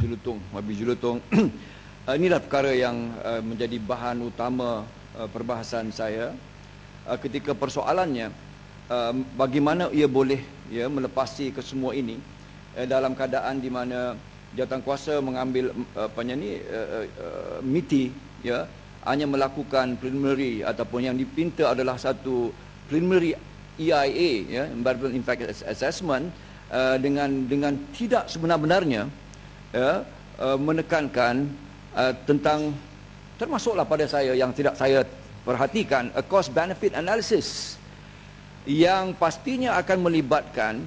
Julutong, Wabi Julutong. Inilah perkara yang menjadi bahan utama perbahasan saya ketika persoalannya bagaimana ia boleh melepasi kesemua ini dalam keadaan di mana jawatankuasa mengambil MITI hanya melakukan preliminary ataupun yang dipinta adalah satu preliminary EIA Environmental Impact Assessment dengan tidak sebenar-benarnya menekankan tentang, termasuklah pada saya yang tidak saya perhatikan, a cost benefit analysis yang pastinya akan melibatkan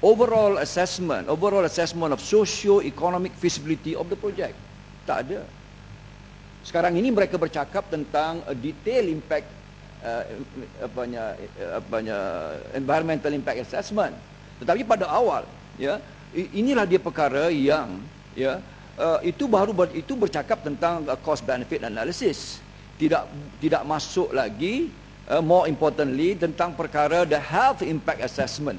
overall assessment of socio-economic feasibility of the project. Tak ada. Sekarang ini mereka bercakap tentang a detailed impact environmental impact assessment. Tetapi pada awal inilah dia perkara yang itu bercakap tentang cost benefit analysis. Tidak masuk lagi more importantly tentang perkara the health impact assessment.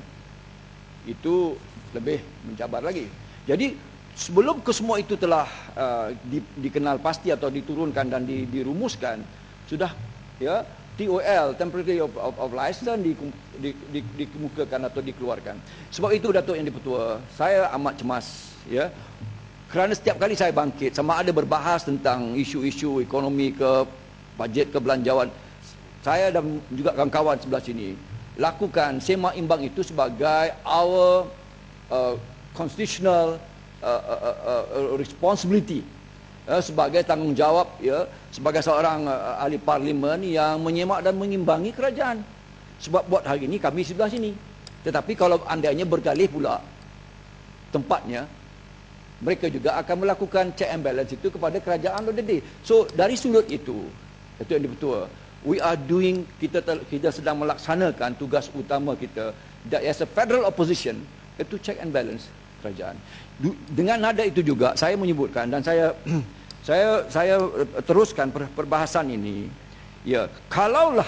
Itu lebih mencabar lagi. Jadi sebelum kesemua itu telah dikenal pasti atau diturunkan dan dirumuskan, sudah TOL, temporary of license, dikemukakan atau dikeluarkan. Sebab itu Datuk Yang Dipertua, saya amat cemas kerana setiap kali saya bangkit, sama ada berbahas tentang isu-isu ekonomi ke bajet kebelanjaan, saya dan juga kawan-kawan sebelah sini lakukan sema imbang itu sebagai our constitutional responsibility, sebagai tanggungjawab sebagai seorang ahli parlimen yang menyemak dan mengimbangi kerajaan. Sebab buat hari ini kami sebelah sini. Tetapi kalau andainya bergalih pula tempatnya, mereka juga akan melakukan check and balance itu kepada kerajaan of the day. So dari sudut itu, Datuk Yang Dipertua, we are doing, kita sedang melaksanakan tugas utama kita as a federal opposition, itu check and balance kerajaan. Dengan nada itu juga saya menyebutkan dan saya teruskan perbahasan ini. Kalaulah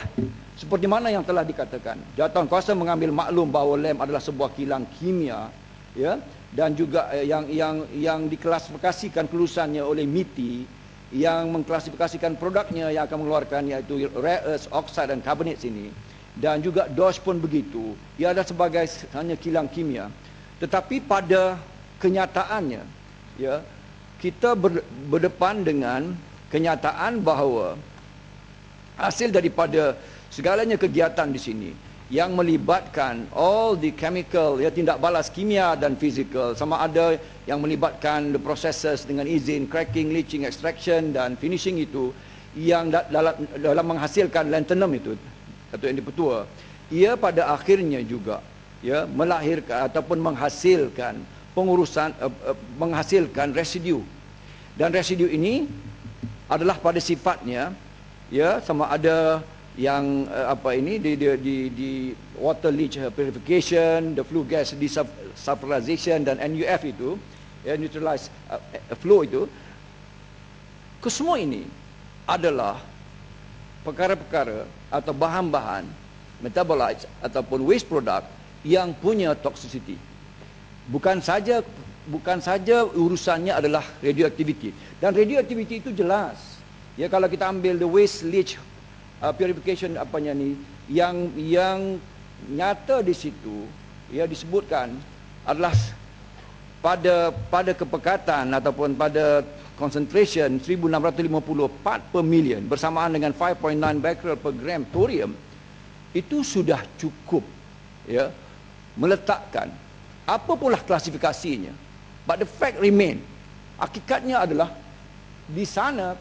seperti mana yang telah dikatakan, jawatankuasa mengambil maklum bahawa lem adalah sebuah kilang kimia, dan juga yang diklasifikasikan kelulusannya oleh MITI, yang mengklasifikasikan produknya yang akan mengeluarkan, iaitu rare earth oxide dan carbonates ini, dan juga DOS pun begitu, ia adalah sebagai hanya kilang kimia. Tetapi pada kenyataannya, kita berdepan dengan kenyataan bahawa hasil daripada segalanya kegiatan di sini yang melibatkan all the chemical, tindak balas kimia dan fizikal, sama ada yang melibatkan the processes dengan izin cracking, leaching, extraction dan finishing itu, yang dalam menghasilkan lanthanum itu, Datuk Yang Dipertua, ia pada akhirnya juga melahirkan ataupun menghasilkan menghasilkan residu. Dan residu ini adalah pada sifatnya sama ada yang di water leach purification, the flue gas desulfurization dan NUF itu, neutralized flow itu, kesemua ini adalah perkara-perkara atau bahan-bahan metabolites ataupun waste product yang punya toxicity. Bukan saja urusannya adalah radioactivity, dan radioactivity itu jelas. Kalau kita ambil the waste leach purification yang nyata di situ, disebutkan adalah pada kepekatan ataupun pada concentration 1650 part per million bersamaan dengan 5.9 becquerel per gram thorium, itu sudah cukup meletakkan apapulah klasifikasinya. But the fact remain, hakikatnya adalah di sana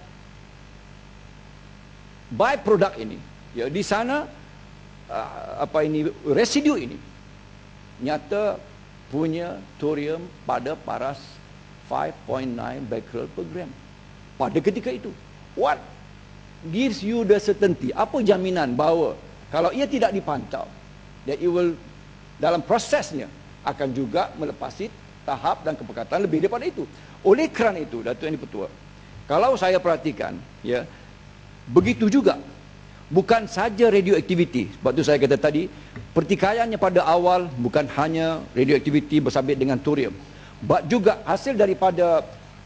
byproduct ini, di sana residu ini nyata punya thorium pada paras 5.9 becquerel per gram pada ketika itu. What gives you the certainty? Apa jaminan bahawa kalau ia tidak dipantau, that it will dalam prosesnya akan juga melepasi tahap dan kepekatan lebih daripada itu. Oleh kerana itu, Datuk Yang Dipertua, kalau saya perhatikan, begitu juga, bukan saja radioaktiviti. Sebab tu saya kata tadi, pertikaiannya pada awal bukan hanya radioaktiviti bersabit dengan thorium. but juga hasil daripada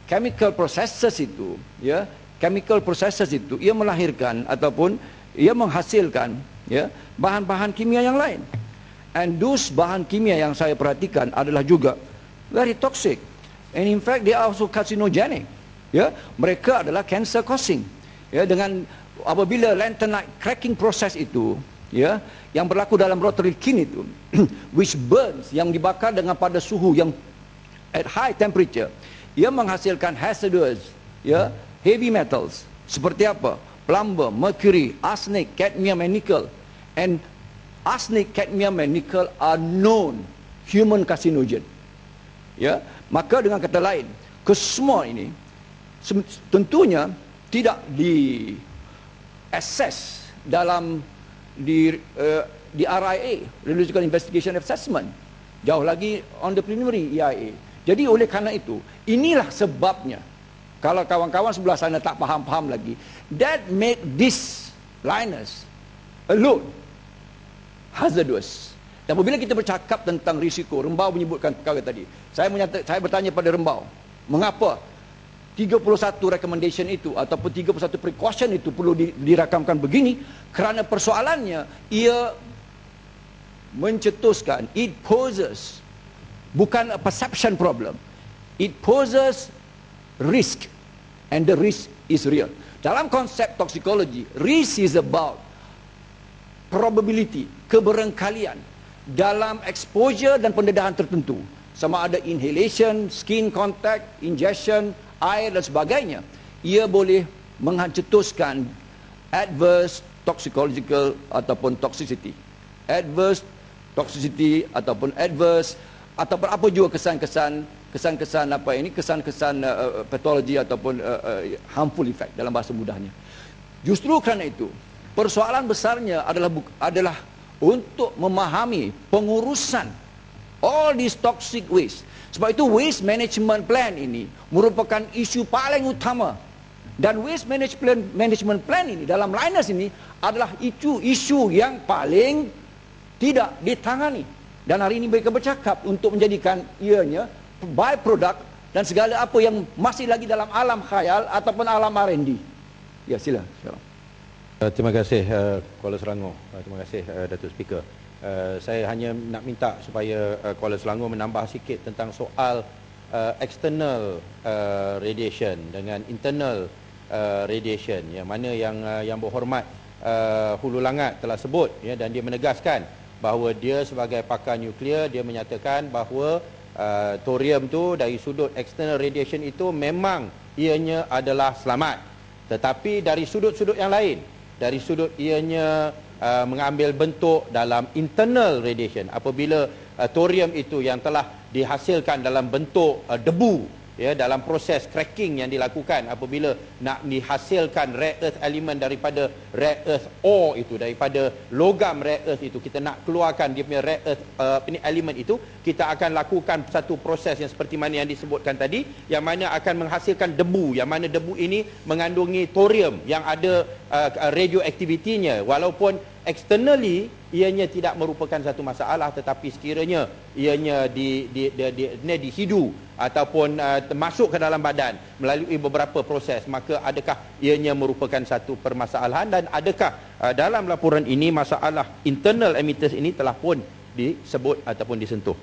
chemical processes itu, ya, chemical processes itu ia melahirkan ataupun ia menghasilkan, ya, bahan-bahan kimia yang lain. And those bahan kimia yang saya perhatikan adalah juga very toxic, and in fact they are also carcinogenic, ya. Mereka adalah cancer causing, ya, dengan apabila lanthanide cracking process itu, ya, yang berlaku dalam rotary kiln itu which burns, yang dibakar dengan pada suhu yang at high temperature, ia menghasilkan hazardous, ya, heavy metals seperti apa? Plumber, mercury, arsenic, cadmium and nickel. And arsenic, cadmium and nickel are known human carcinogen. Ya, maka dengan kata lain, kesemua ini tentunya tidak di assess dalam di RIA, Radiological Investigation Assessment, jauh lagi on the preliminary EIA. Jadi oleh kerana itu, inilah sebabnya kalau kawan-kawan sebelah sana tak faham-faham lagi, that make this liners alone hazardous. Dan apabila kita bercakap tentang risiko, Rembau menyebutkan perkara tadi. Saya bertanya pada Rembau, mengapa 31 recommendation itu ataupun 31 precaution itu perlu dirakamkan begini? Kerana persoalannya, ia mencetuskan, it poses bukan a perception problem, it poses risk, and the risk is real. Dalam konsep toxicology, risk is about probability, keberengkalian dalam exposure dan pendedahan tertentu, sama ada inhalation, skin contact, injection, air dan sebagainya. Ia boleh mencetuskan adverse toxicological ataupun toxicity, adverse toxicity ataupun adverse ataupun apa juga kesan-kesan apa ini, kesan-kesan patologi ataupun harmful effect dalam bahasa mudahnya. Justru kerana itu, persoalan besarnya adalah untuk memahami pengurusan all these toxic waste. Sebab itu waste management plan ini merupakan isu paling utama. Dan waste management plan ini dalam liners ini adalah isu yang paling tidak ditangani. Dan hari ini mereka bercakap untuk menjadikan ianya byproduct dan segala apa yang masih lagi dalam alam khayal ataupun alam R&D. Ya, sila. Terima kasih Kuala Selangor. Terima kasih Datuk Speaker. Saya hanya nak minta supaya Kuala Selangor menambah sikit tentang soal external radiation dengan internal radiation, yang mana yang berhormat Hulu Langat telah sebut, ya, dan dia menegaskan bahawa dia sebagai pakar nuklear, dia menyatakan bahawa thorium tu dari sudut external radiation itu memang ianya adalah selamat, tetapi dari sudut-sudut yang lain, dari sudut ianya mengambil bentuk dalam internal radiation, apabila thorium itu yang telah dihasilkan dalam bentuk debu, ya, dalam proses cracking yang dilakukan apabila nak dihasilkan rare earth element daripada rare earth ore itu, daripada logam rare earth itu, kita nak keluarkan dia punya rare earth element itu, kita akan lakukan satu proses yang seperti mana yang disebutkan tadi, yang mana akan menghasilkan debu, yang mana debu ini mengandungi thorium yang ada radioaktivitinya, walaupun externally ianya tidak merupakan satu masalah, tetapi sekiranya ianya dihidu ataupun masuk ke dalam badan melalui beberapa proses, maka adakah ianya merupakan satu permasalahan, dan adakah dalam laporan ini masalah internal emitters ini telah pun disebut ataupun disentuh?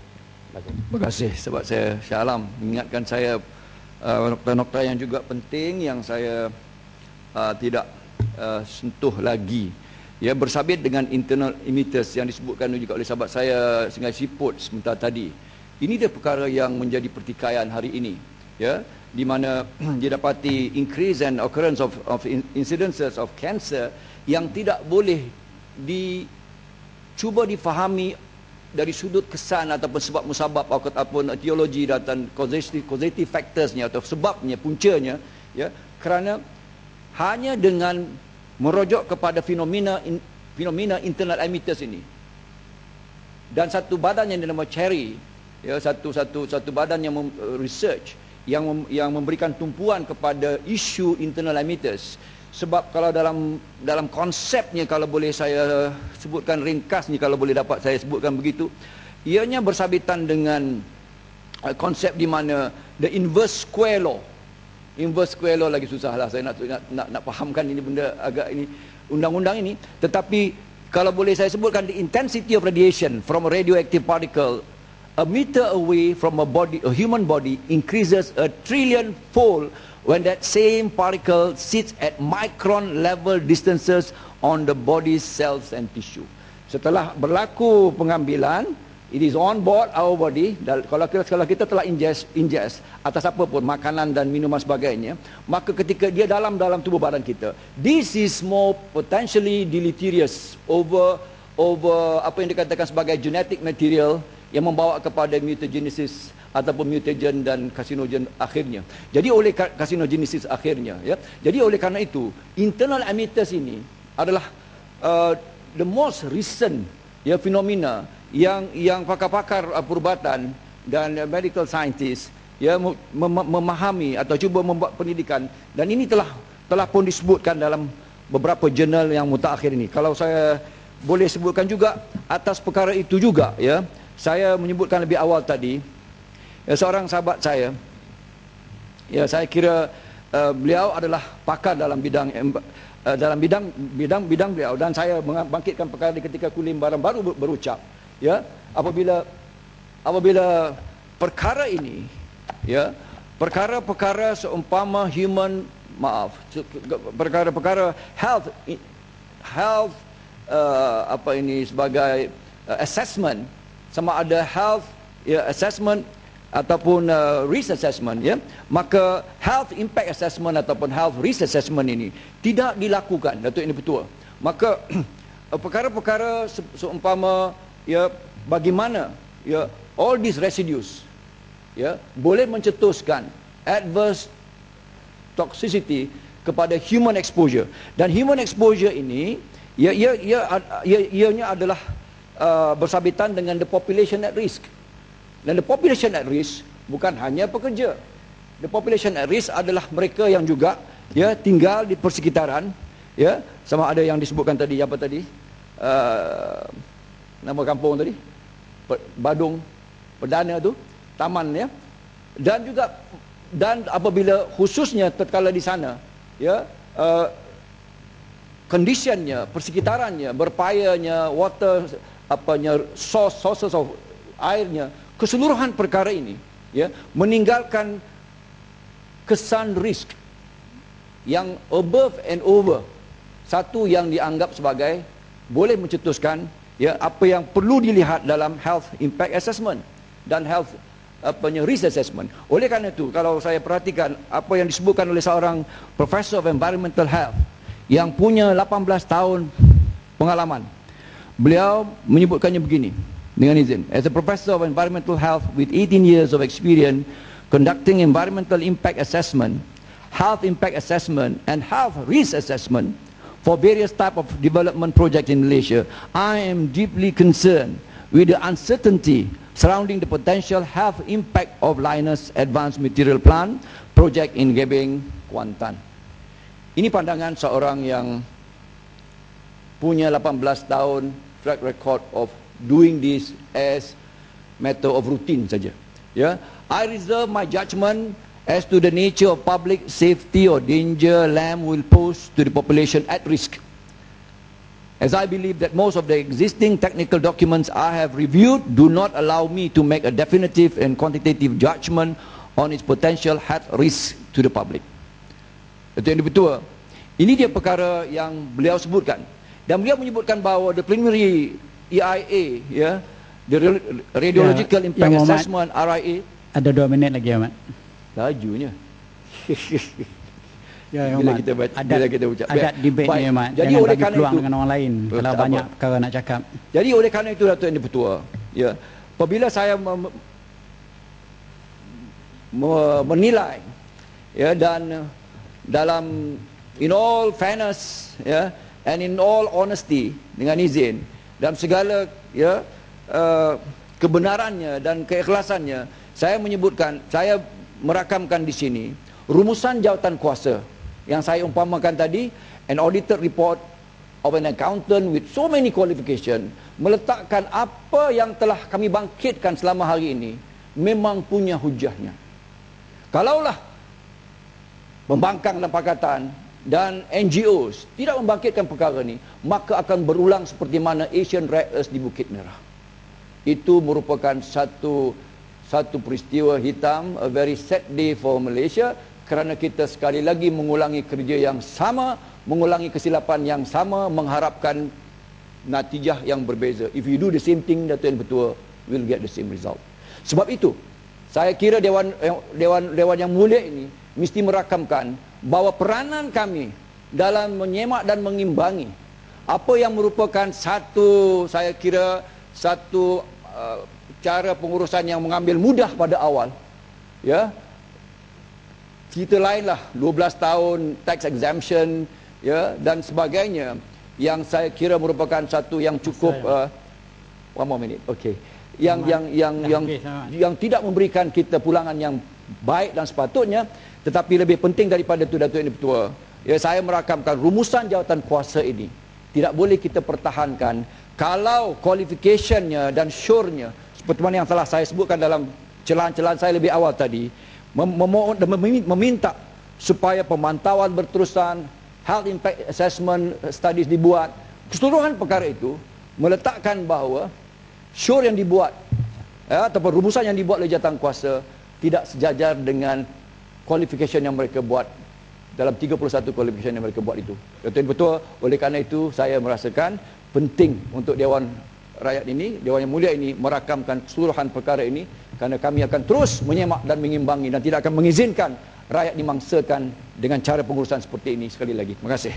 Terima kasih sebab saya Shah Alam mengingatkan saya nokta-nokta yang juga penting yang saya tidak sentuh lagi. Ya, bersabit dengan internal emitters yang disebutkan juga oleh sahabat saya Singai Siput sebentar tadi. Ini dia perkara yang menjadi pertikaian hari ini, ya, di mana didapati increase and occurrence of incidences of cancer yang tidak boleh cuba difahami dari sudut kesan ataupun sebab musabab ataupun etiologi dan causative factorsnya atau sebabnya, puncanya, ya, kerana hanya dengan merujuk kepada fenomena internal emitters ini, dan satu badan yang dinamakan Cherry, ya, satu badan yang research yang memberikan tumpuan kepada isu internal emitters. Sebab kalau dalam konsepnya, kalau boleh saya sebutkan ringkasnya, kalau boleh dapat saya sebutkan begitu, ianya bersabitan dengan konsep di mana the inverse square law. Inverse square law lagi susah lah saya nak fahamkan ini benda agak ini undang-undang ini. Tetapi kalau boleh saya sebutkan, the intensity of radiation from a radioactive particle a meter away from a human body increases a trillion fold when that same particle sits at micron level distances on the body's cells and tissue. Setelah berlaku pengambilan, it is on board our body. Kalau kita telah ingest atas apa pun makanan dan minuman sebagainya, maka ketika dia dalam tubuh badan kita, this is more potentially deleterious over apa yang dikatakan sebagai genetic material yang membawa kepada mutagenesis ataupun mutagen dan carcinogen akhirnya. Jadi oleh carcinogenesis akhirnya, ya. Jadi oleh kerana itu, internal emitters ini adalah the most recent fenomena yang pakar-pakar perubatan dan medical scientist memahami atau cuba membuat pendidikan, dan ini telah pun disebutkan dalam beberapa jurnal yang mutakhir ini. Kalau saya boleh sebutkan juga atas perkara itu juga, ya, saya menyebutkan lebih awal tadi, seorang sahabat saya, ya, saya kira beliau adalah pakar dalam bidang beliau, dan saya membangkitkan perkara ketika Kulim Baram baru berucap, ya, apabila perkara ini, ya, perkara-perkara seumpama perkara-perkara health sebagai assessment, sama ada health assessment ataupun risk assessment, ya, maka health impact assessment ataupun health risk assessment ini tidak dilakukan, Datuk Yang Dipertua. Maka perkara-perkara seumpama, ya, bagaimana, ya, all these residues, ya, boleh mencetuskan adverse toxicity kepada human exposure, dan human exposure ini ianya adalah bersabitan dengan the population at risk. Dan the population at risk bukan hanya pekerja. The population at risk adalah mereka yang juga, ya, tinggal di persekitaran, ya, sama ada yang disebutkan tadi, apa tadi, nama kampung tadi, Badung Perdana tu, taman, ya, dan apabila khususnya tatkala di sana, ya, conditionnya, persekitarannya, berpayanya, water sources of airnya, keseluruhan perkara ini, ya, meninggalkan kesan risk yang above and over satu yang dianggap sebagai boleh mencetuskan, ya, apa yang perlu dilihat dalam health impact assessment dan health risk assessment. Oleh kerana itu, kalau saya perhatikan apa yang disebutkan oleh seorang Professor of Environmental Health yang punya 18 tahun pengalaman, beliau menyebutkannya begini, dengan izin, as a Professor of Environmental Health with 18 years of experience conducting environmental impact assessment, health impact assessment and health risk assessment for various type of development projects in Malaysia, I am deeply concerned with the uncertainty surrounding the potential health impact of Lynas Advanced Material Plant project in Gebeng, Kuantan. Ini pandangan seorang yang punya 18 tahun track record of doing this as matter of routine saja. Ya, I reserve my judgment as to the nature of public safety or danger LAM will pose to the population at risk, as I believe that most of the existing technical documents I have reviewed do not allow me to make a definitive and quantitative judgment on its potential health risk to the public. Itu yang dipertua. Ini dia perkara yang beliau sebutkan, dan beliau menyebutkan bahawa the preliminary EIA, ya, the Radiological Impact Assessment, RIA. Ada 2 minit lagi, Ahmad. Lajunya. Ya, bila kita ucap. Adat debate ni, Ahmad. Jadi jangan oleh bagi kerana peluang itu, dengan orang lain kalau banyak perkara nak cakap. Jadi oleh kerana itu, Datuk Yang Dipertua, ya, apabila saya menilai, ya, dan dalam in all fairness, ya, and in all honesty, dengan izin, dalam segala, ya, kebenarannya dan keikhlasannya, saya menyebutkan, saya merakamkan di sini rumusan jawatan kuasa yang saya umpamakan tadi, an audited report of an accountant with so many qualification, meletakkan apa yang telah kami bangkitkan selama hari ini memang punya hujahnya. Kalaulah pembangkang dan pakatan dan NGOs tidak membangkitkan perkara ini, maka akan berulang seperti mana Asian Rare Earth di Bukit Merah. Itu merupakan satu peristiwa hitam, a very sad day for Malaysia, kerana kita sekali lagi mengulangi kerja yang sama, mengulangi kesilapan yang sama, mengharapkan natijah yang berbeza. If you do the same thing, Dato' Yang Bertua, will get the same result. Sebab itu, saya kira Dewan yang mulia ini mesti merakamkan bahawa peranan kami dalam menyemak dan mengimbangi apa yang merupakan satu cara pengurusan yang mengambil mudah pada awal, ya, cerita lainlah 12 tahun tax exemption, ya, dan sebagainya, yang saya kira merupakan satu yang cukup one more minute, okay, yang tidak memberikan kita pulangan yang baik dan sepatutnya. Tetapi lebih penting daripada itu, Dato' Yang Bertua, ya, saya merakamkan rumusan jawatan kuasa ini tidak boleh kita pertahankan kalau qualificationnya dan sure-nya seperti mana yang telah saya sebutkan dalam celahan-celahan saya lebih awal tadi, memohon dan meminta supaya pemantauan berterusan, health impact assessment studies dibuat. Keseluruhan perkara itu meletakkan bahawa sure yang dibuat, ya, ataupun rumusan yang dibuat oleh jawatan kuasa tidak sejajar dengan qualification yang mereka buat dalam 31 qualification yang mereka buat itu. Dato' Yang Bertua, oleh kerana itu saya merasakan penting untuk Dewan Rakyat ini, Dewan Yang Mulia ini merakamkan keseluruhan perkara ini, kerana kami akan terus menyemak dan mengimbangi dan tidak akan mengizinkan rakyat dimangsakan dengan cara pengurusan seperti ini sekali lagi. Terima kasih.